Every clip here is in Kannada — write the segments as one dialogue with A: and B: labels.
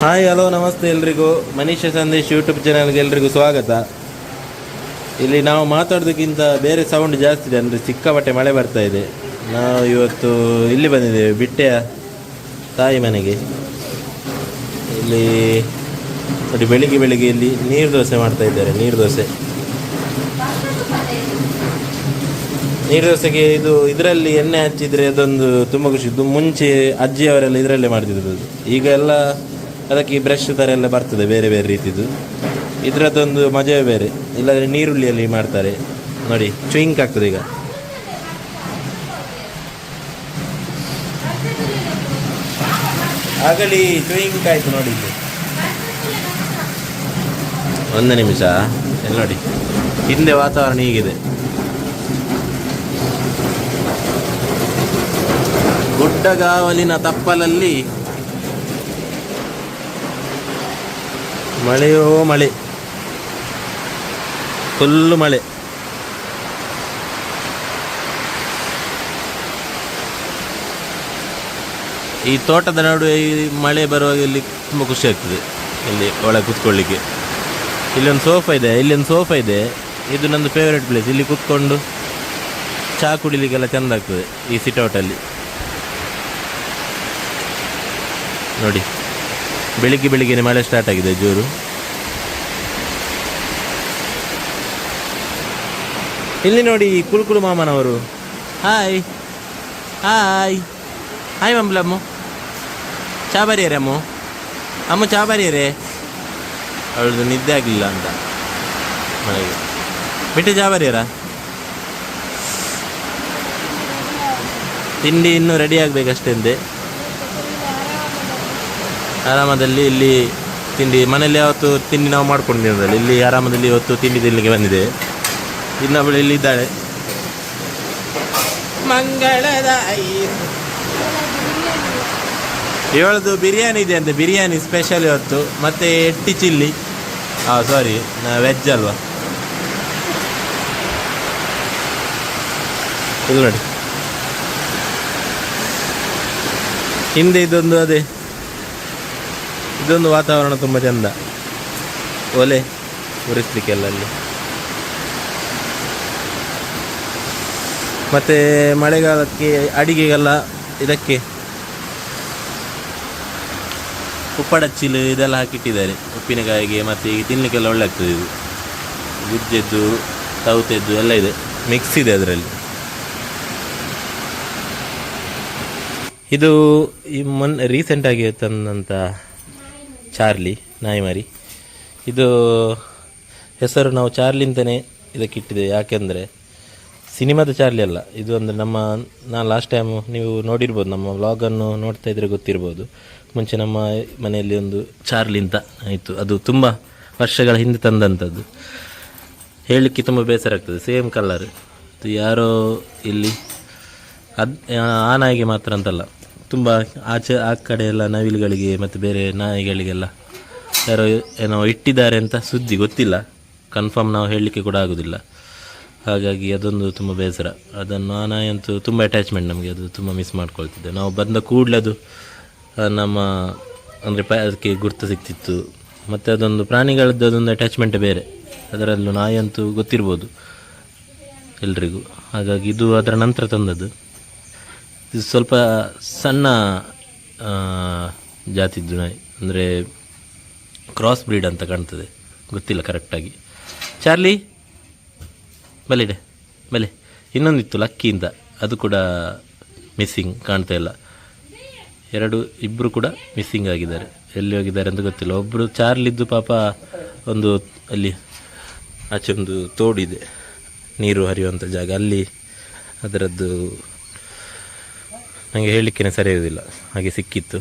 A: ಹಾಯ್ ಹಲೋ ನಮಸ್ತೆ ಎಲ್ರಿಗೂ. ಮನೀಷ ಸಂದೇಶ್ ಯೂಟ್ಯೂಬ್ ಚಾನಲ್ಗೆ ಎಲ್ರಿಗೂ ಸ್ವಾಗತ. ಇಲ್ಲಿ ನಾವು ಮಾತಾಡೋದಕ್ಕಿಂತ ಬೇರೆ ಸೌಂಡ್ ಜಾಸ್ತಿ ಇದೆ, ಅಂದರೆ ಸಿಕ್ಕಾಪಟ್ಟೆ ಮಳೆ ಬರ್ತಾ ಇದೆ. ನಾವು ಇವತ್ತು ಇಲ್ಲಿ ಬಂದಿದ್ದೇವೆ, ಬಿಟ್ಟೆಯ ತಾಯಿ ಮನೆಗೆ. ಇಲ್ಲಿ ನೋಡಿ, ಬೆಳಿಗ್ಗೆ ಬೆಳಿಗ್ಗೆ ಇಲ್ಲಿ ನೀರು ದೋಸೆ ಮಾಡ್ತಾ ಇದ್ದಾರೆ. ನೀರು ದೋಸೆಗೆ ಇದು ಇದರಲ್ಲಿ ಎಣ್ಣೆ ಹಚ್ಚಿದರೆ ಅದೊಂದು ತುಂಬ ಖುಷಿ. ಇದು ಮುಂಚೆ ಅಜ್ಜಿಯವರೆಲ್ಲ ಇದರಲ್ಲೇ ಮಾಡ್ತಿದ್ರು. ಈಗ ಎಲ್ಲ ಅದಕ್ಕೆ ಬ್ರಷ್ ಥರ ಎಲ್ಲ ಬರ್ತದೆ, ಬೇರೆ ಬೇರೆ ರೀತಿದು. ಇದರದ್ದೊಂದು ಮಜವೇ ಬೇರೆ. ಇಲ್ಲಾಂದರೆ ನೀರುಳ್ಳಿಯಲ್ಲಿ ಮಾಡ್ತಾರೆ ನೋಡಿ, ಚುಯಿಂಕ್ ಆಗ್ತದೆ. ಈಗ ಆಗಲಿ ಚುಯಿಂಕ್ ಆಯಿತು ನೋಡಿ. ಇಲ್ಲಿ ಒಂದು ನಿಮಿಷ ಎಲ್ಲ ನೋಡಿ, ಹಿಂದೆ ವಾತಾವರಣ ಹೀಗಿದೆ. ಗುಡ್ಡಗಾವಲಿನ ತಪ್ಪಲಲ್ಲಿ ಮಳೆಯೋ ಮಳೆ, ಫುಲ್ಲು ಮಳೆ. ಈ ತೋಟದ ನಡುವೆ ಈ ಮಳೆ ಬರುವಾಗ ಇಲ್ಲಿ ತುಂಬ ಖುಷಿ ಆಗ್ತದೆ. ಇಲ್ಲಿ ಒಳಗೆ ಕೂತ್ಕೊಳ್ಳಿಕ್ಕೆ ಇಲ್ಲೊಂದು ಸೋಫಾ ಇದೆ. ಇದು ನಂದು ಫೇವ್ರೇಟ್ ಪ್ಲೇಸ್. ಇಲ್ಲಿ ಕೂತ್ಕೊಂಡು ಚಹಾ ಕುಡಿಲಿಕ್ಕೆಲ್ಲ ಚೆಂದ ಆಗ್ತದೆ ಈ ಸಿಟೌಟಲ್ಲಿ ನೋಡಿ. ಬೆಳಿಗ್ಗೆ ಮಳೆ ಸ್ಟಾರ್ಟ್ ಆಗಿದೆ ಜೋರು. ಇಲ್ಲಿ ನೋಡಿ ಕುಲ್ಕುಲು ಮಾಮನವರು. ಹಾಯ್ ಹಾಯ್ ಹಾಯ್ ಮಮ್ಮಲಮ್ಮು, ಚಾ ಬರಿಯರೆ ಅಮ್ಮ ಚಾ ಬರಿಯರೆ. ಅವಳದು ನಿದ್ದೆ ಆಗಲಿಲ್ಲ ಅಂತ ಮನೆಗೆ ಬಿಟ್ಟು ಚಾ ಬರಿಯರ. ತಿಂಡಿ ಇನ್ನೂ ರೆಡಿ ಆಗಬೇಕಷ್ಟೇ. ಆರಾಮದಲ್ಲಿ ಇಲ್ಲಿ ತಿಂಡಿ, ಮನೇಲಿ ಯಾವತ್ತು ತಿಂಡಿ ನಾವು ಮಾಡ್ಕೊಂಡಿರೋದ್ರಲ್ಲಿ ಇಲ್ಲಿ ಆರಾಮದಲ್ಲಿ ಇವತ್ತು ತಿಂಡಿ ತಿನ್ನಲಿಕ್ಕೆ ಬಂದಿದೆ. ಇನ್ನೊಬ್ಬಳು ಇಲ್ಲಿ ಇದ್ದಾಳೆ, ಮಂಗಳದ ಇವಳದು ಬಿರಿಯಾನಿ ಇದೆ ಅಂತೆ. ಬಿರಿಯಾನಿ ಸ್ಪೆಷಲ್ ಇವತ್ತು. ಮತ್ತು ಎಟ್ಟಿ ಚಿಲ್ಲಿ, ಸಾರಿ ವೆಜ್ ಅಲ್ವಾ. ಇದು ನೋಡಿ, ಹಿಂದೆ ಇದೊಂದು ವಾತಾವರಣ ತುಂಬ ಚೆಂದ. ಒಲೆ ಉರಿಸ್ಲಿಕ್ಕೆಲ್ಲ ಅಲ್ಲಿ. ಮತ್ತು ಮಳೆಗಾಲಕ್ಕೆ ಅಡಿಗೆಗೆಲ್ಲ ಇದಕ್ಕೆ ಉಪ್ಪಡಚ್ಚಿಲು ಇದೆಲ್ಲ ಹಾಕಿಟ್ಟಿದ್ದಾರೆ ಉಪ್ಪಿನಕಾಯಿಗೆ. ಮತ್ತು ಈಗ ತಿನ್ನಲಿಕ್ಕೆಲ್ಲ ಒಳ್ಳೆ ಆಗ್ತದೆ. ಇದು ಗುಜ್ಜೆದ್ದು ಸೌತೆದ್ದು ಎಲ್ಲ ಇದೆ, ಮಿಕ್ಸ್ ಇದೆ ಅದರಲ್ಲಿ. ಇದು ಈ ರೀಸೆಂಟಾಗಿ ತಂದಂಥ ಚಾರ್ಲಿ ನಾಯಿ ಮರಿ. ಇದು ಹೆಸರು ನಾವು ಚಾರ್ಲಿ ಅಂತಲೇ ಇದಕ್ಕಿಟ್ಟಿದೆ. ಯಾಕೆಂದರೆ ಸಿನಿಮಾದ ಚಾರ್ಲಿ ಅಲ್ಲ ಇದು. ಅಂದರೆ ನಾನು ಲಾಸ್ಟ್ ಟೈಮ್ ನೀವು ನೋಡಿರ್ಬೋದು, ನಮ್ಮ ವ್ಲಾಗನ್ನು ನೋಡ್ತಾ ಇದ್ದರೆ ಗೊತ್ತಿರ್ಬೋದು. ಮುಂಚೆ ನಮ್ಮ ಮನೆಯಲ್ಲಿ ಒಂದು ಚಾರ್ಲಿ ಅಂತ ಆಯಿತು. ಅದು ತುಂಬ ವರ್ಷಗಳ ಹಿಂದೆ ತಂದಂಥದ್ದು. ಹೇಳಲಿಕ್ಕೆ ತುಂಬ ಬೇಸರ ಆಗ್ತದೆ. Same colour. ಅದು ಯಾರೋ ಇಲ್ಲಿ ಆ ನಾಯಿಗೆ ಮಾತ್ರ ಅಂತಲ್ಲ, ತುಂಬ ಆ ಕಡೆ ಎಲ್ಲ ನವಿಲುಗಳಿಗೆ ಮತ್ತು ಬೇರೆ ನಾಯಿಗಳಿಗೆಲ್ಲ ಯಾರೋ ಏನೋ ಇಟ್ಟಿದ್ದಾರೆ ಅಂತ ಸುದ್ದಿ, ಗೊತ್ತಿಲ್ಲ. ಕನ್ಫರ್ಮ್ ನಾವು ಹೇಳಲಿಕ್ಕೆ ಕೂಡ ಆಗೋದಿಲ್ಲ. ಹಾಗಾಗಿ ಅದೊಂದು ತುಂಬ ಬೇಸರ. ಅದನ್ನು ಆ ನಾಯಿ ಅಂತೂ ತುಂಬ ಅಟ್ಯಾಚ್ಮೆಂಟ್ ನಮಗೆ. ಅದು ತುಂಬ ಮಿಸ್ ಮಾಡ್ಕೊಳ್ತಿದ್ದೆ. ನಾವು ಬಂದ ಕೂಡಲೇ ಅದು ನಮ್ಮ ಅಂದರೆ ಅದಕ್ಕೆ ಗುರ್ತು ಸಿಗ್ತಿತ್ತು. ಮತ್ತು ಅದೊಂದು ಪ್ರಾಣಿಗಳದ್ದು ಅದೊಂದು ಅಟ್ಯಾಚ್ಮೆಂಟೇ ಬೇರೆ. ಅದರಲ್ಲೂ ನಾಯಿ ಅಂತೂ ಗೊತ್ತಿರ್ಬೋದು ಎಲ್ರಿಗೂ. ಹಾಗಾಗಿ ಇದು ಅದರ ನಂತರ ತಂದದ್ದು. ಇದು ಸ್ವಲ್ಪ ಸಣ್ಣ ಜಾತಿದ್ದು ನಾಯಿ, ಅಂದರೆ ಕ್ರಾಸ್ ಬ್ರೀಡ್ ಅಂತ ಕಾಣ್ತದೆ, ಗೊತ್ತಿಲ್ಲ ಕರೆಕ್ಟಾಗಿ. ಚಾರ್ಲಿ ಬಲೆ ಇನ್ನೊಂದಿತ್ತು ಲಕ್ಕಿ ಅಂತ, ಅದು ಕೂಡ ಮಿಸ್ಸಿಂಗ್, ಕಾಣ್ತಾ ಇಲ್ಲ. ಇಬ್ಬರು ಕೂಡ ಮಿಸ್ಸಿಂಗ್ ಆಗಿದ್ದಾರೆ. ಎಲ್ಲಿ ಹೋಗಿದ್ದಾರೆ ಅಂತ ಗೊತ್ತಿಲ್ಲ. ಒಬ್ಬರು ಚಾರ್ಲಿದ್ದು ಪಾಪ ಒಂದು ಅಲ್ಲಿ ಆಚೆ ಒಂದು ತೋಡಿದೆ, ನೀರು ಹರಿಯುವಂಥ ಜಾಗ, ಅಲ್ಲಿ ಅದರದ್ದು ನನಗೆ ಹೇಳಲಿಕ್ಕೇ ಸರಿಯೋದಿಲ್ಲ. ಹಾಗೆ ಸಿಕ್ಕಿತ್ತು.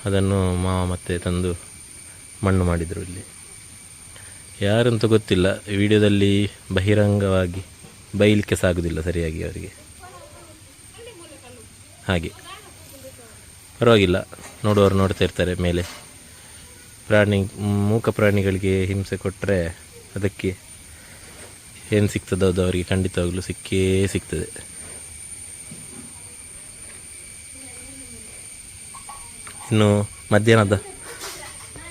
A: ಅದನ್ನು ಮಾವ ಮತ್ತೆ ತಂದು ಮಣ್ಣು ಮಾಡಿದರು. ಇಲ್ಲಿ ಯಾರಂತ ಗೊತ್ತಿಲ್ಲ. ವಿಡಿಯೋದಲ್ಲಿ ಬಹಿರಂಗವಾಗಿ ಬೈಲಿಕ್ಕೆ ಸಾಗೋದಿಲ್ಲ ಸರಿಯಾಗಿ ಅವರಿಗೆ. ಹಾಗೆ ಪರವಾಗಿಲ್ಲ, ನೋಡುವವರು ನೋಡ್ತಾ ಇರ್ತಾರೆ ಮೇಲೆ. ಮೂಕ ಪ್ರಾಣಿಗಳಿಗೆ ಹಿಂಸೆ ಕೊಟ್ಟರೆ ಅದಕ್ಕೆ ಏನು ಸಿಗ್ತದೋ ಅದು ಅವರಿಗೆ ಖಂಡಿತವಾಗಲೂ ಸಿಕ್ಕೇ ಸಿಗ್ತದೆ. ಇನ್ನು ಮಧ್ಯಾಹ್ನದ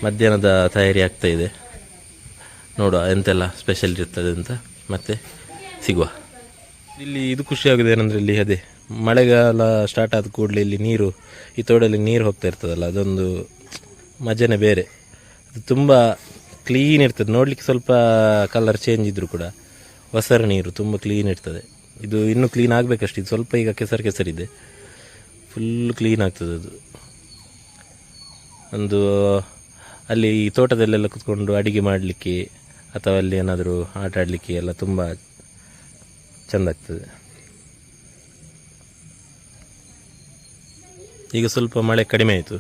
A: ಮಧ್ಯಾಹ್ನದ ತಯಾರಿ ಆಗ್ತಾ ಇದೆ. ನೋಡುವ ಎಂತೆಲ್ಲ ಸ್ಪೆಷಲ್ ಇರ್ತದೆ ಅಂತ ಮತ್ತೆ ಸಿಗುವ. ಇಲ್ಲಿ ಇದು ಖುಷಿಯಾಗಿದೆ ಏನಂದರೆ ಇಲ್ಲಿ ಅದೇ ಮಳೆಗಾಲ ಸ್ಟಾರ್ಟ್ ಆದ ಕೂಡಲೇ ಇಲ್ಲಿ ನೀರು, ಈ ತೋಡಲ್ಲಿ ನೀರು ಹೋಗ್ತಾ ಇರ್ತದಲ್ಲ, ಅದೊಂದು ಮಜಾನೇ ಬೇರೆ. ಅದು ತುಂಬ ಕ್ಲೀನ್ ಇರ್ತದೆ, ನೋಡಲಿಕ್ಕೆ ಸ್ವಲ್ಪ ಕಲರ್ ಚೇಂಜ್ ಇದ್ದರೂ ಕೂಡ ಹೊಸರು ನೀರು ತುಂಬ ಕ್ಲೀನ್ ಇರ್ತದೆ. ಇದು ಇನ್ನೂ ಕ್ಲೀನ್ ಆಗಬೇಕಷ್ಟು, ಇದು ಸ್ವಲ್ಪ ಈಗ ಕೆಸರಿದೆ, ಫುಲ್ ಕ್ಲೀನ್ ಆಗ್ತದೆ ಅದು. ಒಂದು ಅಲ್ಲಿ ಈ ತೋಟದಲ್ಲೆಲ್ಲ ಕುತ್ಕೊಂಡು ಅಡಿಗೆ ಮಾಡಲಿಕ್ಕೆ ಅಥವಾ ಅಲ್ಲಿ ಏನಾದರೂ ಆಟ ಆಡಲಿಕ್ಕೆ ಎಲ್ಲ ತುಂಬ ಚೆಂದ ಆಗ್ತದೆ. ಈಗ ಸ್ವಲ್ಪ ಮಳೆ ಕಡಿಮೆ ಆಯಿತು,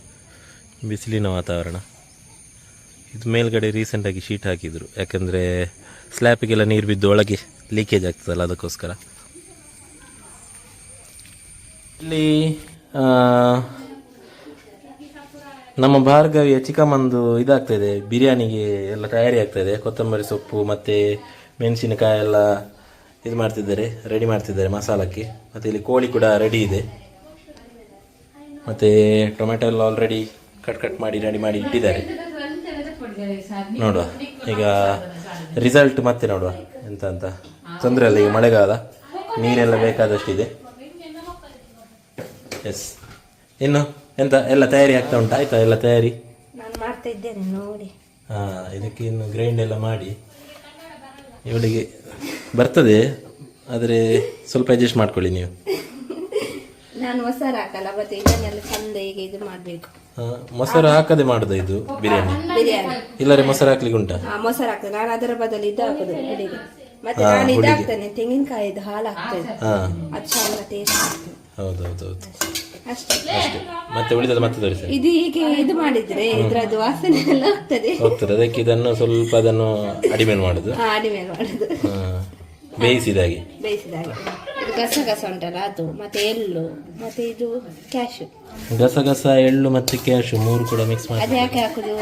A: ಬಿಸಿಲಿನ ವಾತಾವರಣ. ಇದು ಮೇಲ್ಗಡೆ ರೀಸೆಂಟಾಗಿ ಶೀಟ್ ಹಾಕಿದರು, ಯಾಕಂದರೆ ಸ್ಲ್ಯಾಪಿಗೆಲ್ಲ ನೀರು ಬಿದ್ದು ಒಳಗೆ ಲೀಕೇಜ್ ಆಗ್ತದಲ್ಲ, ಅದಕ್ಕೋಸ್ಕರ. ಇಲ್ಲಿ ನಮ್ಮ ಭಾರ್ಗವಿಯ ಚಿಕ್ಕಮ್ಮಂದು ಇದಾಗ್ತಾಯಿದೆ, ಬಿರಿಯಾನಿಗೆ ಎಲ್ಲ ತಯಾರಿ ಆಗ್ತಾಯಿದೆ. ಕೊತ್ತಂಬರಿ ಸೊಪ್ಪು ಮತ್ತು ಮೆಣಸಿನಕಾಯಿ ಎಲ್ಲ ಇದು ಮಾಡ್ತಿದ್ದಾರೆ, ರೆಡಿ ಮಾಡ್ತಿದ್ದಾರೆ ಮಸಾಲಕ್ಕೆ. ಮತ್ತು ಇಲ್ಲಿ ಕೋಳಿ ಕೂಡ ರೆಡಿ ಇದೆ, ಮತ್ತು ಟೊಮೆಟೊ ಎಲ್ಲ ಆಲ್ರೆಡಿ ಕಟ್ ಮಾಡಿ ರೆಡಿ ಮಾಡಿ ಇಟ್ಟಿದ್ದಾರೆ. ನೋಡುವ ಈಗ ರಿಸಲ್ಟ್ ಮತ್ತೆ ನೋಡುವ ಎಂತ ಅಂತ. ತೊಂದರೆ ಇಲ್ಲ, ಈಗ ಮಳೆಗಾಲ, ನೀರೆಲ್ಲ ಬೇಕಾದಷ್ಟಿದೆ. ಎಸ್, ಇನ್ನು ಎಂತ ಎಲ್ಲ ತಯಾರಿ ಆಗ್ತಾ ಉಂಟು? ಆಯ್ತಾ ಎಲ್ಲ ತಯಾರಿ?
B: ಮಾಡ್ತಾ ಇದ್ದೇನೆ ನೋಡಿ.
A: ಇದಕ್ಕೆ ಇನ್ನು ಗ್ರೈಂಡ್ ಎಲ್ಲ ಮಾಡಿ ಇವಳಿಗೆ ಬರ್ತದೆ, ಆದರೆ ಸ್ವಲ್ಪ ಅಡ್ಜಸ್ಟ್ ಮಾಡ್ಕೊಳ್ಳಿ ನೀವು.
B: ನಾನು ಮೊಸರು ಹಾಕಲ್ಲ, ಮತ್ತೆ ಇದನ್ನೆಲ್ಲ ಚಂದ ಈಗ ಇದು ಮಾಡಬೇಕು.
A: ಮೊಸರು ಹಾಕದೆ ಮಾಡುದ ಇದು ಬಿರಿಯಾನಿ? ಇಲ್ಲರೆ ಮೊಸರು ಹಾಕ್ಲಿಕ್ಕೆ ಉಂಟಾ?
B: ಮೊಸರು ಹಾಕ್ತೇನೆ ನಾನು, ಅದರ ಬದಲು ಇದು ಹಾಕುದು ಅಡಿಗೆ. ಮತ್ತೆ ನಾನು ಇದು ಹಾಕ್ತೇನೆ, ತೆಂಗಿನಕಾಯಿದು ಹಾಲು ಹಾಕ್ತೇನೆ, ಅದು ಚಂದ ಟೇಸ್ಟ್ ಆಗ್ತದೆ.
A: ಹೌದೌದೌದು,
B: ಅಷ್ಟೇ.
A: ಮತ್ತೆ ಉಳಿದದ ಮತ್ತೆ ತೋರಿಸಿ.
B: ಇದು ಹೀಗೆ ಇದು ಮಾಡಿದ್ರೆ ಇದ್ರದ್ದು ವಾಸನೆ ಎಲ್ಲ ಹೋಗ್ತದೆ.
A: ಅದಕ್ಕೆ ಇದನ್ನು ಸ್ವಲ್ಪ ಅದನ್ನು ಅಡಿಮೇಲೆ ಮಾಡುದು, ಬೇಯಿಸಿದಾಗೆ.
B: ಇದು ಗಸಗಸ ಉಂಟಲ್ಲ ಅದು, ಮತ್ತೆ ಎಳ್ಳು, ಮತ್ತೆ ಇದು ಕ್ಯಾಶು.
A: ಗಸಗಸ, ಎಳ್ಳು ಮತ್ತೆ ಕ್ಯಾಶು ಮೂರು ಕೂಡ ಮಿಕ್ಸ್ ಮಾಡಿ.
B: ಅದು ಯಾಕೆ ಹಾಕುದು?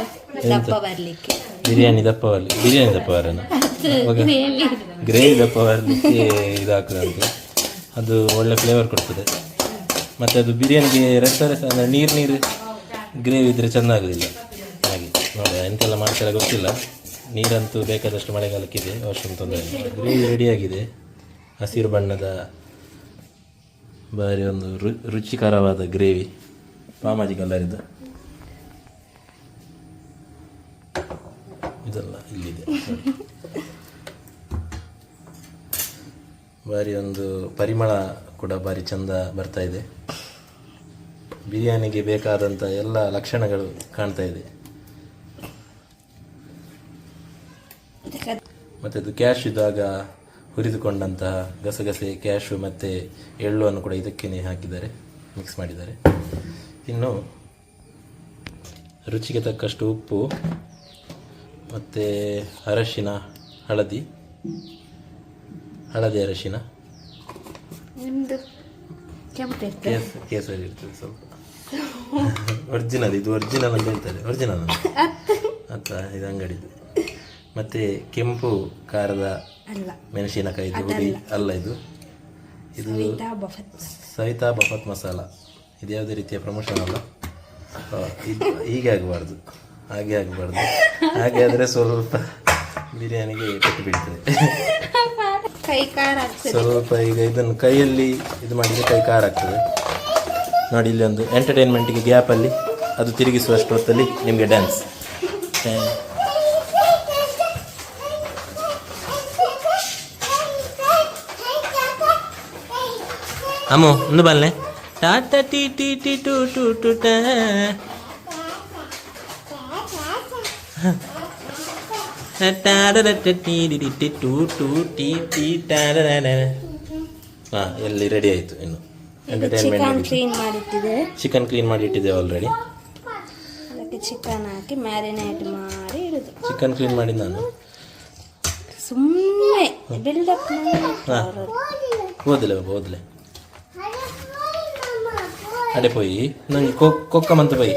B: ದಪ್ಪ ಬರ್ಲಿಕ್ಕೆ.
A: ಬಿರಿಯಾನಿ ದಪ್ಪ ಬರನ ಗ್ರೇವಿ ದಪ್ಪ ಬರಲಿಕ್ಕೆ ಇದು ಹಾಕುದಂತೆ, ಅದು ಒಳ್ಳೆ ಫ್ಲೇವರ್ ಕೊಡ್ತದೆ. ಮತ್ತು ಅದು ಬಿರಿಯಾನಿಗೆ ಅಂದರೆ ನೀರು ಗ್ರೇವಿ ಇದ್ದರೆ ಚೆಂದ ಆಗೋದಿಲ್ಲ. ಹಾಗೆ ನೋಡಿ ಎಂತೆಲ್ಲ ಮಾಡ್ತಾರೆ ಗೊತ್ತಿಲ್ಲ. ನೀರಂತೂ ಬೇಕಾದಷ್ಟು ಮಳೆಗಾಲಕ್ಕಿದೆ, ವರ್ಷದ ತೊಂದರೆ ಇಲ್ಲ. ಗ್ರೇವಿ ರೆಡಿಯಾಗಿದೆ, ಹಸಿರು ಬಣ್ಣದ ಭಾರಿ ಒಂದು ರುಚಿಕರವಾದ ಗ್ರೇವಿ, ಪಾಮಾಜಿ ಕಲರಿದ್ದು. ಇದೆಲ್ಲ ಇಲ್ಲಿದೆ, ಭಾರಿ ಒಂದು ಪರಿಮಳ ಕೂಡ ಭಾರಿ ಚಂದ ಬರ್ತಾ ಇದೆ. ಬಿರಿಯಾನಿಗೆ ಬೇಕಾದಂಥ ಎಲ್ಲ ಲಕ್ಷಣಗಳು ಕಾಣ್ತಾ ಇದೆ. ಮತ್ತು ಅದು ಕ್ಯಾಶ್ ಇದ್ದಾಗ ಹುರಿದುಕೊಂಡಂತಹ ಗಸಗಸೆ, ಕ್ಯಾಶು ಮತ್ತು ಎಳ್ಳುವನ್ನು ಕೂಡ ಇದಕ್ಕೇ ಹಾಕಿದ್ದಾರೆ, ಮಿಕ್ಸ್ ಮಾಡಿದ್ದಾರೆ. ಇನ್ನು ರುಚಿಗೆ ತಕ್ಕಷ್ಟು ಉಪ್ಪು ಮತ್ತು ಅರಶಿನ, ಹಳದಿ ಅರಶಿನ, ಕೇಸರಿ ಇರ್ತದೆ ಸ್ವಲ್ಪ. ಒರಿಜಿನಲ್, ಇದು ಒರಿಜಿನಲ್ ಅಂತ ಹೇಳ್ತಾರೆ, ಒರಿಜಿನಲ್ ಅಂತ ಇದು ಅಂಗಡಿದು. ಮತ್ತು ಕೆಂಪು ಖಾರದ ಮೆಣಸಿನಕಾಯಿ ಹುಡಿ ಅಲ್ಲ, ಇದು ಸವಿತಾ ಬಫತ್ ಮಸಾಲ. ಇದು ಯಾವುದೇ ರೀತಿಯ ಪ್ರಮೋಷನ್ ಅಲ್ಲ, ಇದು ಹೀಗೆ ಆಗಬಾರ್ದು, ಹಾಗೆ ಆಗಬಾರ್ದು. ಹಾಗೆ ಆದರೆ ಸ್ವಲ್ಪ ಬಿರಿಯಾನಿಗೆ ಪೆಟ್ಟು ಬೀಳ್ತದೆ ಸ್ವಲ್ಪ. ಈಗ ಇದನ್ನು ಕೈಯಲ್ಲಿ ಇದು ಮಾಡಿದರೆ ಕೈ ಖಾರ ಆಗ್ತದೆ ನೋಡಿ. ಇಲ್ಲಿ ಒಂದು ಎಂಟರ್ಟೈನ್ಮೆಂಟಿಗೆ ಗ್ಯಾಪಲ್ಲಿ ಅದು ತಿರುಗಿಸುವಷ್ಟು ಹೊತ್ತಲ್ಲಿ ನಿಮಗೆ ಡ್ಯಾನ್ಸ್. ಅಮ್ಮು ಒಂದು ಬಲ್ಲೆ ಟಾಟಾ ಟಿ ಟಿ ಟಿ ಟು ಟು ಟು ಟಾ. ಎಲ್ಲಿ ರೆಡಿ ಆಯಿತು. ಇನ್ನು ಎಂಟರ್ಟೈನ್ಮೆಂಟ್ ಚಿಕನ್ ಕ್ಲೀನ್ ಮಾಡಿ ಇಟ್ಟಿದ್ದೇವೆ ಆಲ್ರೆಡಿ.
B: ಚಿಕನ್ ಹಾಕಿ ಮ್ಯಾರಿನೇಟ್ ಮಾಡಿ ಇಡುದು.
A: ಚಿಕನ್ ಕ್ಲೀನ್ ಮಾಡಿ ನಾನು
B: ಸುಮ್ಮನೆ ಬಿಲ್ಡಪ್.
A: ಓದಲೆ ಓದಲೆ ಅಡೆ ಪೋಯಿ ನಂಗೆ ಕೊಕ್ಕ ಮಂತ ಪೈ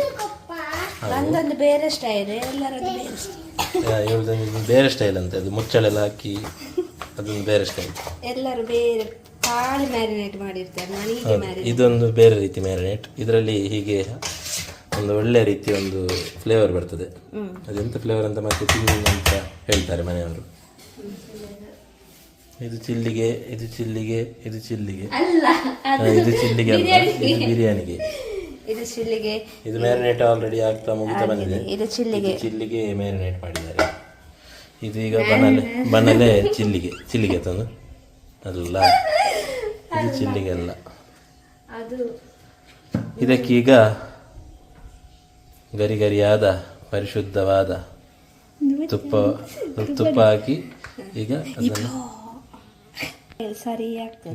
B: ಒಂದೊಂದು ಬೇರೆ ಸ್ಟೈಲ್, ಎಲ್ಲರದ್ದು ಬೇರೆ ಸ್ಟೈಲ್.
A: ಇವಳದೊಂದು ಬೇರೆ ಸ್ಟೈಲ್ ಅಂತ, ಅದು ಮುಚ್ಚಳೆಲ್ಲ ಹಾಕಿ ಅದೊಂದು ಬೇರೆ ಸ್ಟೈಲ್.
B: ಎಲ್ಲರೂ ಬೇರೆ ಖಾಲಿ ಮ್ಯಾರಿನೇಟ್ ಮಾಡಿರ್ತಾರೆ, ನಾನು ಹೀಗೆ ಮ್ಯಾರಿನೇಟ್.
A: ಇದೊಂದು ಬೇರೆ ರೀತಿ ಮ್ಯಾರಿನೇಟ್. ಇದರಲ್ಲಿ ಹೀಗೆ ಒಂದು ಒಳ್ಳೆ ರೀತಿಯ ಒಂದು ಫ್ಲೇವರ್ ಬರ್ತದೆ. ಅದೆಂತ ಫ್ಲೇವರ್ ಅಂತ ಮತ್ತೆ ತಿಂಗಿ ಅಂತ ಹೇಳ್ತಾರೆ ಮನೆಯವರು. ಇದು ಚಿಲ್ಲಿಗೆ, ಇದು ಚಿಲ್ಲಿಗೆ, ಇದು ಚಿಲ್ಲಿಗೆ
B: ಅಲ್ಲ,
A: ಇದು ಚಿಲ್ಲಿಗೆ ಅಲ್ಲ, ಇದು ಬಿರಿಯಾನಿಗೆ.
B: ಇದು ಚಿಲ್ಲಿಗೆ.
A: ಇದು ಮ್ಯಾರಿನೇಟ್ ಆಲ್ರೆಡಿ ಆಗ್ತಾ ಮುಗಿತಾ ಬಂದಿದೆ.
B: ಇದು
A: ಚಿಲ್ಲಿಗೆ ಮ್ಯಾರಿನೇಟ್ ಮಾಡಿದ್ದಾರೆ. ಇದು ಈಗ ಬನ್ನಲೆ ಚಿಲ್ಲಿಗೆ ತಂದು ಅಲ್ಲ, ಇದು ಚಿಲ್ಲಿಗೆ ಅಲ್ಲ. ಇದಕ್ಕೀಗ ಗರಿಗರಿಯಾದ ಪರಿಶುದ್ಧವಾದ ತುಪ್ಪ ಹಾಕಿ ಈಗ ಅದನ್ನು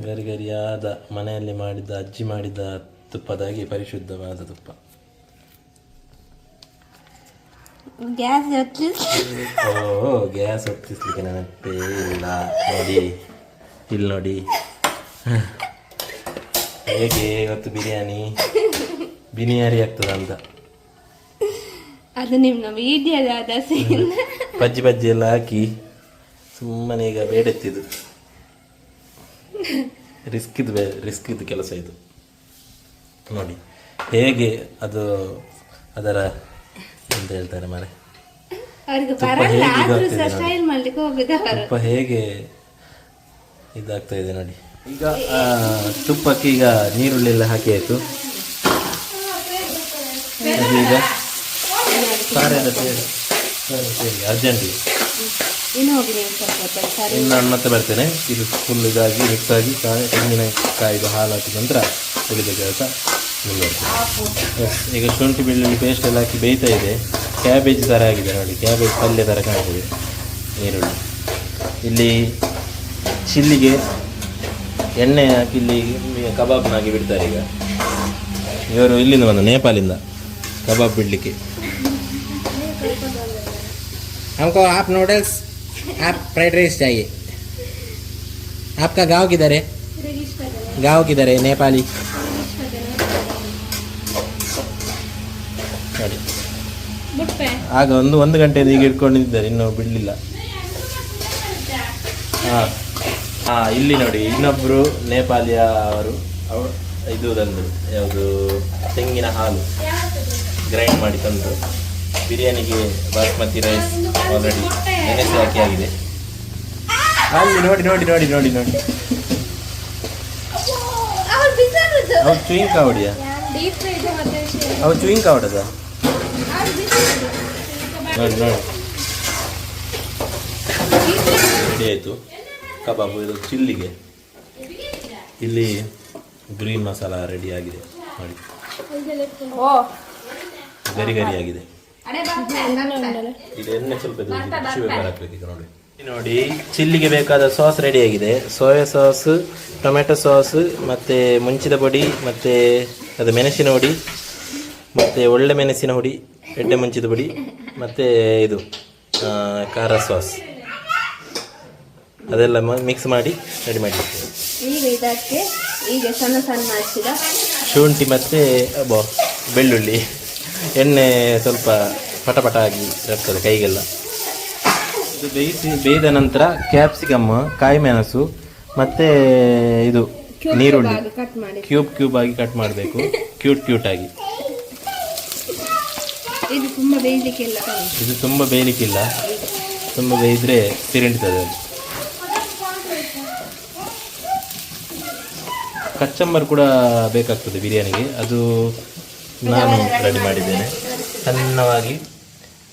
A: ಗರಿಗರಿಯಾದ ಮನೆಯಲ್ಲಿ ಮಾಡಿದ ಅಜ್ಜಿ ಮಾಡಿದ ತುಪ್ಪದಾಗಿ ಪರಿಶುದ್ಧವಾದ ತುಪ್ಪ. ಗ್ಯಾಸ್ ಹೊತ್ತಿಸ್ಲಿಕ್ಕೆ ನೆನಪೇ ಇಲ್ಲ. ನೋಡಿ ಇಲ್ಲಿ ನೋಡಿ ಹೇಗೆ ಇವತ್ತು ಬಿರಿಯಾನಿ ಆಗ್ತದ ಅಂತ.
B: ಅದು ನಿಮ್ಮ ವಿಡಿಯೋದ
A: ಬಜ್ಜಿ ಎಲ್ಲ ಹಾಕಿ ಸುಮ್ಮನೆ ಈಗ ಬೇಡೆತ್ತಿದ್ದು ರಿಸ್ಕ್ ಇದ್ದು ಕೆಲಸ ಇದು. ನೋಡಿ ಹೇಗೆ ಅದು ಅದರ ಎಂತ ಹೇಳ್ತಾರೆ ಮಾರೆ, ತುಪ್ಪ ಹೇಗೆ ಇದಾಗ್ತಾ ಇದೆ ನೋಡಿ. ಈಗ ತುಪ್ಪಕ್ಕೆ ಈಗ ನೀರುಳ್ಳಿ ಎಲ್ಲ ಹಾಕಿ ಆಯ್ತು. ಈಗ ಸಾರದ ಅರ್ಜೆಂಟಿಗೆ ಇನ್ನು ನಾನು ಮತ್ತೆ ಬರ್ತೇನೆ. ಇದು ಫುಲ್ ಇದಾಗಿ ಮಿಕ್ಸ್ ಆಗಿ ತೆಂಗಿನಕಾಯಿದು ಹಾಲು ಹಾಕಿದ ನಂತರ ಉಳಿದ ಕೆಲಸ ಮುಂದುವರ್ತೇನೆ. ಈಗ ಶುಂಠಿ ಬೆಳ್ಳುಳ್ಳಿ ಪೇಸ್ಟ್ ಎಲ್ಲ ಹಾಕಿ ಬೇಯ್ತಾ ಇದೆ. ಕ್ಯಾಬೇಜ್ ಥರ ಆಗಿದೆ ನೋಡಿ, ಕ್ಯಾಬೇಜ್ ಪಲ್ಯ ಥರ ಕಾಣ್ತದೆ ನೀರುಳ್ಳಿ. ಇಲ್ಲಿ ಚಿಲ್ಲಿಗೆ ಎಣ್ಣೆ ಹಾಕಿ ಇಲ್ಲಿ ಕಬಾಬ್ನಾಗಿ ಬಿಡ್ತಾರೆ. ಈಗ ಇವರು ಇಲ್ಲಿಂದ ಬಂದ ನೇಪಾಳಿಂದ ಕಬಾಬ್ ಬಿಡಲಿಕ್ಕೆ.
C: हमको आप नूडल्स आप फ्राइड राइस चाहिए. आपका गांव किधर है? गांव किधर है? नेपाली.
A: ನೋಡಿ ಆಗ ಒಂದು ಗಂಟೆ ಈಗ ಇಟ್ಕೊಂಡಿದ್ದಾರೆ, ಇನ್ನೂ ಬಿಡಲಿಲ್ಲ. ಇಲ್ಲಿ ನೋಡಿ ಇನ್ನೊಬ್ಬರು ನೇಪಾಳಿಯ ಅವರು ಇದು ತಂದರು, ಯಾವುದು ತೆಂಗಿನ ಹಾಲು ಗ್ರೈಂಡ್ ಮಾಡಿ ತಂದರು. ಬಿರಿಯಾನಿಗೆ ಬಾಸ್ಮತಿ ರೈಸ್ ಆಲ್ರೆಡಿ ನೆನೆಸಿ ಹಾಕಿ ಆಗಿದೆ. ಅಲ್ಲಿ ನೋಡಿ ನೋಡಿ ನೋಡಿ ನೋಡಿ ನೋಡಿ ಅವ್ರು ಚೂಯಿಂಗ್ ಕಾವಡಿಯ ಅವ್ರು ಚೂಯಿಂಗ್ ಕಾವಡದ ನೋಡಿ ನೋಡಿ ರೆಡಿ ಆಯಿತು ಕಬಾಬು. ಇದು ಚಿಲ್ಲಿಗೆ ಇಲ್ಲಿ ಗ್ರೀನ್ ಮಸಾಲ ರೆಡಿ ಆಗಿದೆ ನೋಡಿ, ಗರಿ ಆಗಿದೆ. ಇದು ಎಣ್ಣೆ ಸ್ವಲ್ಪ ಹಾಕ್ಬೇಕು ನೋಡಿ. ನೋಡಿ ಚಿಲ್ಲಿಗೆ ಬೇಕಾದ ಸಾಸ್ ರೆಡಿ ಆಗಿದೆ. ಸೋಯಾ ಸಾಸ್, ಟೊಮೆಟೊ ಸಾಸ್, ಮತ್ತೆ ಮುಂಚಿದ ಪುಡಿ, ಮತ್ತೆ ಅದು ಮೆಣಸಿನ ಹುಡಿ, ಮತ್ತೆ ಒಳ್ಳೆ ಮೆಣಸಿನ ಹುಡಿ, ಎಣ್ಣೆ ಮುಂಚಿದ ಪುಡಿ, ಮತ್ತೆ ಇದು ಖಾರ ಸಾಸ್, ಅದೆಲ್ಲ ಮಿಕ್ಸ್ ಮಾಡಿ ರೆಡಿ ಮಾಡಿರ್ತೇವೆ.
B: ಈಗ ಇದಕ್ಕೆ ಈಗ ಸಣ್ಣ ಸಣ್ಣ ಹಚ್ಚಿದ
A: ಶುಂಠಿ ಮತ್ತು ಬೆಳ್ಳುಳ್ಳಿ, ಎಣ್ಣೆ ಸ್ವಲ್ಪ ಪಟಪಟ ಆಗಿ ಇರ್ತದೆ ಕೈಗೆಲ್ಲ. ಇದು ಬೇಯ್ದ ನಂತರ ಕ್ಯಾಪ್ಸಿಕಮ್, ಕಾಯಿ ಮೆಣಸು ಮತ್ತು ಇದು ನೀರುಳ್ಳಿ ಕ್ಯೂಬ್ ಆಗಿ ಕಟ್ ಮಾಡಬೇಕು, ಕ್ಯೂಟ್ ಆಗಿ.
B: ಇದು ತುಂಬ ಬೇಯಲಿಕ್ಕಿಲ್ಲ,
A: ತುಂಬ ಬೇಯಿದ್ರೆ ತಿರುಣ್ತದೆ ಅದು. ಕಚ್ಚಂಬರ್ ಕೂಡ ಬೇಕಾಗ್ತದೆ ಬಿರಿಯಾನಿಗೆ, ಅದು ನಾನು ರೆಡಿ ಮಾಡಿದ್ದೇನೆ. ಸಣ್ಣವಾಗಿ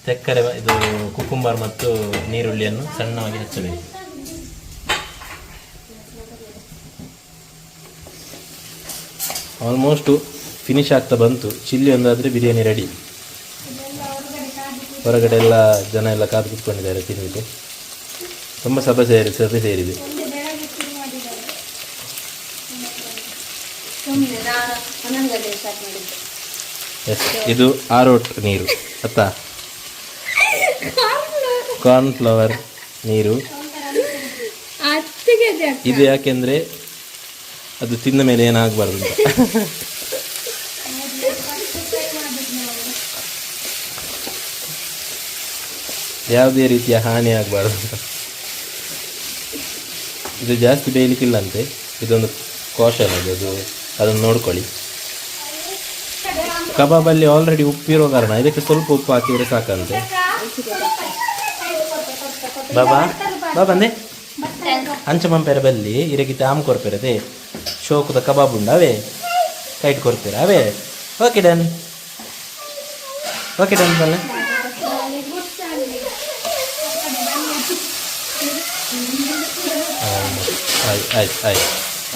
A: ತೆಕ್ಕರೆ ಇದು ಕುಕುಂಬರ್ ಮತ್ತು ನೀರುಳ್ಳಿಯನ್ನು ಸಣ್ಣವಾಗಿ ಹಚ್ಚಬೇಕು. ಆಲ್ಮೋಸ್ಟು ಫಿನಿಶ್ ಆಗ್ತಾ ಬಂತು. ಚಿಲ್ಲಿ ಒಂದಾದರೆ ಬಿರಿಯಾನಿ ರೆಡಿ. ಹೊರಗಡೆ ಎಲ್ಲ ಜನ ಎಲ್ಲ ಕಾದು ಕೂತ್ಕೊಂಡಿದ್ದಾರೆ ತಿನ್ನಲಿಕ್ಕೆ. ತುಂಬ ಸಭೆ ಸೇರಿದೆ. ಎಸ್, ಇದು ಆರೋಟ್ ನೀರು ಅತ್ತ ಕಾರ್ನ್ಫ್ಲವರ್ ನೀರು. ಇದು ಯಾಕೆಂದರೆ ಅದು ತಿಂದ ಮೇಲೆ ಏನಾಗಬಾರ್ದು ಅಂತ. ಯಾವುದೇ ರೀತಿಯ ಹಾನಿ ಆಗಬಾರ್ದು ಅಂತ. ಇದು ಜಾಸ್ತಿ ಬೇಯಲಿಕ್ಕಿಲ್ಲಂತೆ, ಇದೊಂದು ಕಾಷನ್ ಅದು, ಅದನ್ನು ನೋಡ್ಕೊಳ್ಳಿ. ಕಬಾಬಲ್ಲಿ ಆಲ್ರೆಡಿ ಉಪ್ಪಿರೋ ಕಾರಣ ಇದಕ್ಕೆ ಸ್ವಲ್ಪ ಉಪ್ಪು ಹಾಕಿದರೆ ಸಾಕಂತೆ. ಬಾಬಾ ಬಾಬಂದೆ ಅಂಚಮಂಪೆರ ಬಲ್ಲಿ ಇರಗಿತ ಆಮ್ ಕೊರ್ಪೆರದೆ ಶೋಕುದ ಕಬಾಬ್ ಉಂಡ ಅವೇ ಕೈಟ್ ಕೊರ್ಪೆರ ಅವೇ. ಓಕೆ ಡನ್ ಬಲ್ಲ ಆಯ್ತು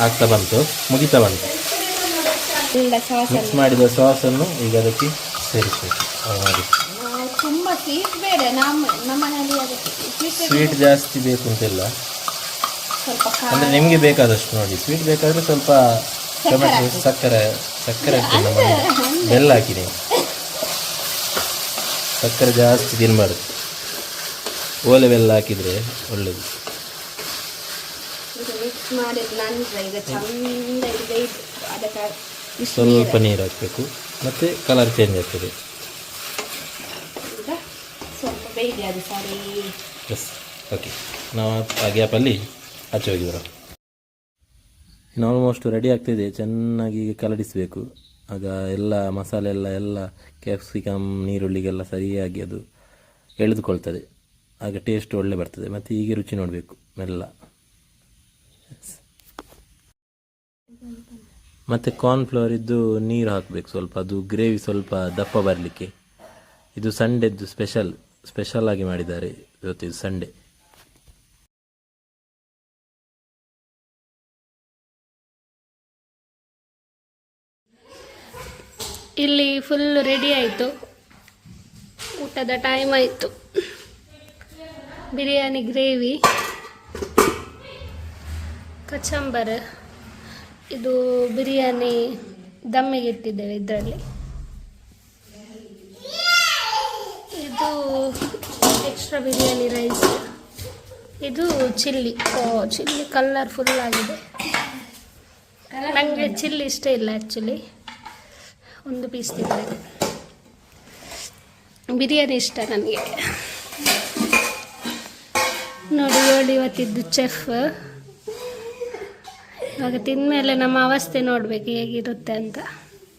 A: ಆಗ್ತಾ ಬಂತು, ಮುಗಿತಾ ಬಂತು. ಮಿಕ್ಸ್ ಮಾಡಿದ ಸಾಸನ್ನು ಈಗ ಅದಕ್ಕೆ ಸೇರಿಸಬೇಕು. ಮಾಡಿ
B: ತುಂಬಾ ಸ್ವೀಟ್ ಬೇಡ, ನಮ್ಮನೆಯಲ್ಲಿ
A: ಸ್ವೀಟ್ ಜಾಸ್ತಿ ಬೇಕು ಅಂತಿಲ್ಲ,
B: ಸ್ವಲ್ಪ
A: ಅಂದರೆ ನಿಮಗೆ ಬೇಕಾದಷ್ಟು ನೋಡಿ. ಸ್ವೀಟ್ ಬೇಕಾದರೆ ಸ್ವಲ್ಪ ಟೊಮೆಟೊ ಸಕ್ಕರೆ ಹಾಕ್ತೀನಿ, ಬೆಲ್ಲ ಹಾಕಿ. ನೀವು ಸಕ್ಕರೆ ಜಾಸ್ತಿ ತಿನ್ನಬಾರ್ದು, ಓಲೆ ಬೆಲ್ಲ ಹಾಕಿದರೆ ಒಳ್ಳೆಯದು.
B: ಮಿಕ್ಸ್ ಮಾಡಿದ ನಂತರ ಈಗ ಚಂದ ಇದೆ. ಅದಕ್ಕೆ
A: ಸ್ವಲ್ಪ ನೀರು ಹಾಕಬೇಕು, ಮತ್ತು ಕಲರ್ ಚೇಂಜ್ ಆಗ್ತದೆ.
B: ಈಗ ಸ್ವಲ್ಪ ಬೇಯ್ದೆ ಅದು ಸರಿ.
A: ಎಸ್ ಓಕೆ, ನಾವು ಆ ಗ್ಯಾಪಲ್ಲಿ ಆಚೆ ಹೋಗಿ ಬರೋ. ಇನ್ನು ಆಲ್ಮೋಸ್ಟ್ ರೆಡಿ ಆಗ್ತಿದೆ. ಚೆನ್ನಾಗಿ ಕಲಡಿಸಬೇಕು, ಆಗ ಎಲ್ಲ ಮಸಾಲೆ ಎಲ್ಲ ಕ್ಯಾಪ್ಸಿಕಮ್ ನೀರುಳ್ಳಿಗೆಲ್ಲ ಸರಿಯಾಗಿ ಅದು ಎಳೆದುಕೊಳ್ತದೆ. ಆಗ ಟೇಸ್ಟ್ ಒಳ್ಳೆ ಬರ್ತದೆ. ಮತ್ತು ಹೀಗೆ ರುಚಿ ನೋಡಬೇಕು ಮೆಲ್ಲ. ಮತ್ತು ಕಾರ್ನ್ಫ್ಲವರ್ ಇದ್ದು ನೀರು ಹಾಕಬೇಕು ಸ್ವಲ್ಪ, ಅದು ಗ್ರೇವಿ ಸ್ವಲ್ಪ ದಪ್ಪ ಬರಲಿಕ್ಕೆ. ಇದು ಸಂಡೆದ್ದು ಸ್ಪೆಷಲ್ ಆಗಿ ಮಾಡಿದ್ದಾರೆ ಇವತ್ತು, ಸಂಡೇ.
D: ಇಲ್ಲಿ ಫುಲ್ ರೆಡಿ ಆಯಿತು, ಊಟದ ಟೈಮ್ ಆಯಿತು. ಬಿರಿಯಾನಿ ಗ್ರೇವಿ, ಕಚಂಬರ್, ಇದು ಬಿರಿಯಾನಿ ದಮ್ಮಿಗೆ ಇಟ್ಟಿದ್ದೇವೆ ಇದರಲ್ಲಿ. ಇದು ಎಕ್ಸ್ಟ್ರಾ ಬಿರಿಯಾನಿ ರೈಸ್, ಇದು ಚಿಲ್ಲಿ. ಚಿಲ್ಲಿ ಕಲರ್ಫುಲ್ ಆಗಿದೆ. ನನಗೆ ಚಿಲ್ಲಿ ಇಷ್ಟ ಇಲ್ಲ ಆ್ಯಕ್ಚುಲಿ, ಒಂದು ಪೀಸ್ ತಿಂದರೆ. ಬಿರಿಯಾನಿ ಇಷ್ಟ ನನಗೆ. ನೋಡಿ ಇವತ್ತಿದ್ದು ಚೆಫ್. ಇವಾಗ ತಿಂದಮೇಲೆ ನಮ್ಮ ಅವಸ್ಥೆ ನೋಡಬೇಕು ಹೇಗಿರುತ್ತೆ ಅಂತ.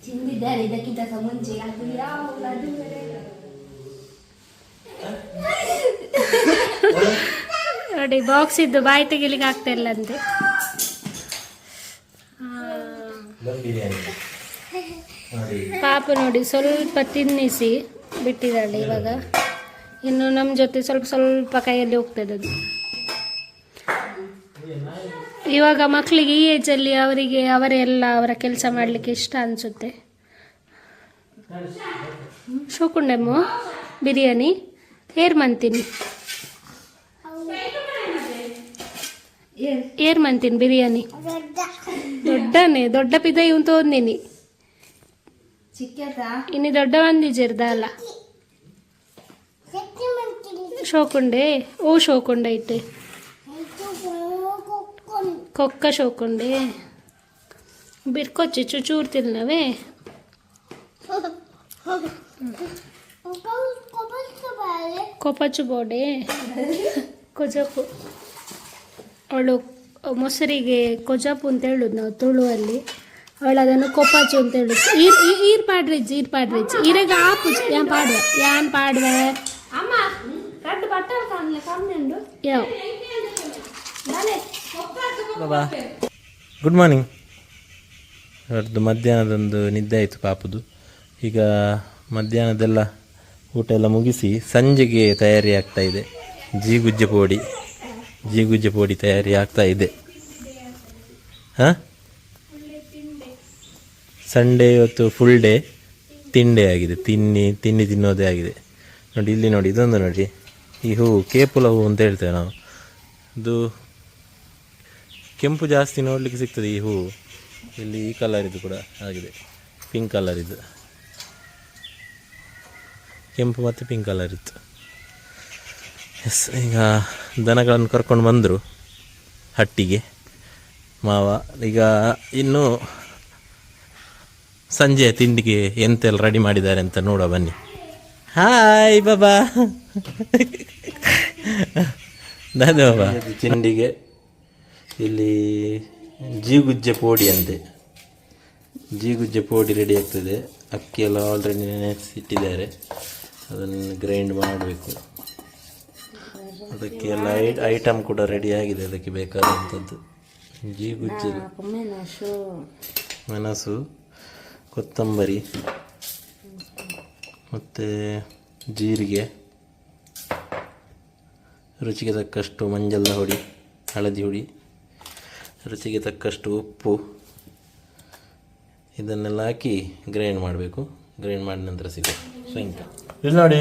B: ತಿಂದಿದ್ದಾರೆ ಇದಕ್ಕಿಂತ ಮುಂಚೆ, ಅದು
D: ನೋಡಿ ಬಾಕ್ಸ್ ಇದ್ದು ಬಾಯಿ ತೆಗಿಲಿಕ್ಕೆ ಆಗ್ತಾ ಇಲ್ಲ ಅಂತೆ. ಪಾಪ ನೋಡಿ ಸ್ವಲ್ಪ ತಿನ್ನಿಸಿ ಬಿಟ್ಟಿದ್ದಾಳೆ. ಇವಾಗ ಇನ್ನು ನಮ್ಮ ಜೊತೆ ಸ್ವಲ್ಪ ಕೈಯಲ್ಲಿ ಹೋಗ್ತದೆ ಅದು. ಇವಾಗ ಮಕ್ಕಳಿಗೆ ಈ ಏಜಲ್ಲಿ ಅವರ ಕೆಲಸ ಮಾಡಲಿಕ್ಕೆ ಇಷ್ಟ ಅನಿಸುತ್ತೆ. ಶೋಕುಂಡೆಮ್ಮು ಬಿರಿಯಾನಿ ಏರ್ ಮಂತೀನಿ ಬಿರಿಯಾನಿ ದೊಡ್ಡ ಪಿದ ಇವ್ ತೋಂದಿನಿ ಇನ್ನು ದೊಡ್ಡ ಒಂದಿಜಿರ್ದ ಅಲ್ಲ ಶೋಕುಂಡೆ ಶೋಕುಂಡೆ ಇಟ್ಟೆ ಕೊಕ್ಕ ಶೋಕುಂಡೆ ಬಿರ್ಕೊಚ್ಚಿ ಚೂಚೂರು ತಿನ್ನವೇ ಕೊಪ್ಪಚ್ಚು ಬೋಡೆ ಕೊಜಪು ಅವಳು ಮೊಸರಿಗೆ ಕೊಜಪು ಅಂತ ಹೇಳುದು ನಾವು ತುಳುವಲ್ಲಿ. ಅವಳು ಅದನ್ನು ಕೊಪ್ಪಾಚು ಅಂತ ಹೇಳುದು. ಈರ್ ಪಾಡ್ರಿಜ್ ಈರೆಗ ಆಪು ಯಾನ್ ಪಾಡ್ವೆ ಯಾವ
A: ಗುಡ್ ಮಾರ್ನಿಂಗ್. ಅವರದ್ದು ಮಧ್ಯಾಹ್ನದೊಂದು ನಿದ್ದೆ ಆಯಿತು ಪಾಪದು. ಈಗ ಮಧ್ಯಾಹ್ನದೆಲ್ಲ ಊಟ ಎಲ್ಲ ಮುಗಿಸಿ ಸಂಜೆಗೆ ತಯಾರಿ ಆಗ್ತಾ ಇದೆ. ಜೀಗುಜ್ಜೆ ಪೋಡಿ ತಯಾರಿ ಆಗ್ತಾ ಇದೆ. ಹಾಂ, ಸಂಡೇ ಇವತ್ತು ಫುಲ್ ಡೇ ತಿಂಡೆ ಆಗಿದೆ. ತಿಂಡಿ ತಿನ್ನೋದೇ ಆಗಿದೆ. ನೋಡಿ ಇಲ್ಲಿ ನೋಡಿ, ಇದೊಂದು ನೋಡಿ, ಈ ಹೂವು ಕೇಪುಲ ಹೂವು ಅಂತ ಹೇಳ್ತೇವೆ ನಾವು. ಇದು ಕೆಂಪು ಜಾಸ್ತಿ ನೋಡಲಿಕ್ಕೆ ಸಿಗ್ತದೆ ಈ ಹೂವು. ಇಲ್ಲಿ ಈ ಕಲರ್ ಇದು ಕೂಡ ಆಗಿದೆ, ಪಿಂಕ್ ಕಲರ್ ಇದು, ಕೆಂಪು ಮತ್ತು ಪಿಂಕ್ ಕಲರ್ ಇತ್ತು. ಎಸ್, ಈಗ ದನಗಳನ್ನು ಕರ್ಕೊಂಡು ಬಂದರು ಹಟ್ಟಿಗೆ ಮಾವ. ಈಗ ಇನ್ನು ಸಂಜೆ ತಿಂಡಿಗೆ ಎಂತೆಲ್ಲ ರೆಡಿ ಮಾಡಿದ್ದಾರೆ ಅಂತ ನೋಡುವ ಬನ್ನಿ. ಹಾಯ್ ಬಾಬಾ. ದಾದ ಬಾಬಾ ತಿಂಡಿಗೆ ಇಲ್ಲಿ ಜೀಗುಜ್ಜೆ ಪೋಡಿ ಅಂತೆ. ಜೀಗುಜ್ಜೆ ಪೋಡಿ ರೆಡಿ ಆಗ್ತದೆ. ಅಕ್ಕಿ ಎಲ್ಲ ಆಲ್ರೆಡಿ ನೆನೆಸಿಟ್ಟಿದ್ದಾರೆ, ಅದನ್ನು ಗ್ರೈಂಡ್ ಮಾಡಬೇಕು. ಅದಕ್ಕೆ ಎಲ್ಲ ಐಟಮ್ ಕೂಡ ರೆಡಿ ಆಗಿದೆ, ಅದಕ್ಕೆ ಬೇಕಾದಂಥದ್ದು ಜೀಗುಜ್ಜು, ಮೆಣಸು, ಕೊತ್ತಂಬರಿ ಮತ್ತು ಜೀರಿಗೆ, ರುಚಿಗೆ ತಕ್ಕಷ್ಟು ಮಂಜಲ್ಲ ಹುಡಿ, ಹಳದಿ ಹುಡಿ, ರುಚಿಗೆ ತಕ್ಕಷ್ಟು ಉಪ್ಪು, ಇದನ್ನೆಲ್ಲ ಹಾಕಿ ಗ್ರೈಂಡ್ ಮಾಡಬೇಕು. ಗ್ರೈಂಡ್ ಮಾಡಿದ ನಂತರ ಸಿಗುತ್ತೆ ಶೇಂಗ. ಇಲ್ಲಿ ನೋಡಿ,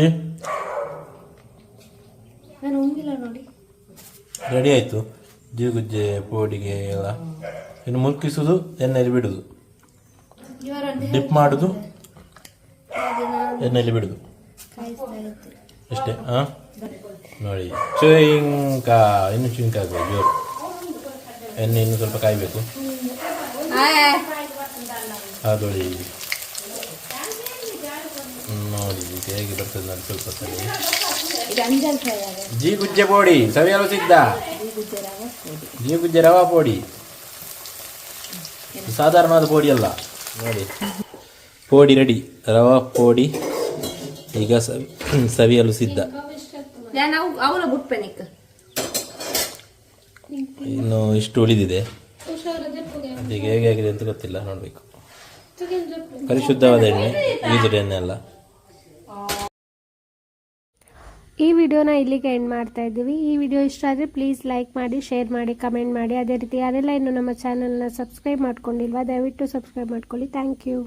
A: ರೆಡಿ ಆಯಿತು ಜೀಗುಜ್ಜೆ ಪೋಡಿಗೆ ಎಲ್ಲ. ಇನ್ನು ಮುಲ್ಕಿಸೋದು, ಎಣ್ಣೆಯಲ್ಲಿ ಬಿಡೋದು, ಡಿಪ್ ಮಾಡೋದು, ಎಣ್ಣೆಯಲ್ಲಿ ಬಿಡೋದು ಅಷ್ಟೇ. ಹಾಂ ನೋಡಿ, ಚುಯಿಂಕ ಇನ್ನು ಚುಯಿಂಕ ಆಗಬೇಕು, ಜೋರು ಎಣ್ಣೆ ಇನ್ನು ಸ್ವಲ್ಪ ಕಾಯಬೇಕು. ಅದೊಳಿ ನೋಡಿ ಹೇಗೆ ಬರ್ತದೆ ನೋಡಿ, ಸ್ವಲ್ಪ ಸರಿ. ಜೀಗುಜ್ಜೆ ಪೋಡಿ ಸವಿಯಲು ಸಿದ್ಧ, ಜೀಗುಜ್ಜೆ ರವಾ ಪೋಡಿ, ಸಾಧಾರಣವಾದ ಪೋಡಿ ಅಲ್ಲ ನೋಡಿ. ಪೋಡಿ ರೆಡಿ, ರವಾ ಪೋಡಿ ಈಗ ಸವಿಯಲು ಸಿದ್ಧ. ಇನ್ನು ಇಷ್ಟು ಉಳಿದಿದೆ, ಅದೀಗ ಹೇಗೆ ಆಗಿದೆ ಅಂತ ಗೊತ್ತಿಲ್ಲ, ನೋಡಬೇಕು. ಪರಿಶುದ್ಧವಾದ ಎಣ್ಣೆ, ಬೀಜದ ಎಣ್ಣೆ ಅಲ್ಲ.
D: ಈ ವಿಡಿಯೋನ ಇಲ್ಲಿಗೆ ಎಂಡ್ ಮಾಡ್ತಾ ಇದ್ದೀವಿ. ಈ ವಿಡಿಯೋ ಇಷ್ಟ ಆದರೆ ಪ್ಲೀಸ್ ಲೈಕ್ ಮಾಡಿ, ಶೇರ್ ಮಾಡಿ, ಕಮೆಂಟ್ ಮಾಡಿ. ಅದೇ ರೀತಿ ಯಾರೆಲ್ಲ ಇನ್ನು ನಮ್ಮ ಚಾನಲ್ನ ಸಬ್ಸ್ಕ್ರೈಬ್ ಮಾಡ್ಕೊಂಡಿಲ್ವಾ ದಯವಿಟ್ಟು ಸಬ್ಸ್ಕ್ರೈಬ್ ಮಾಡ್ಕೊಳ್ಳಿ. Thank you.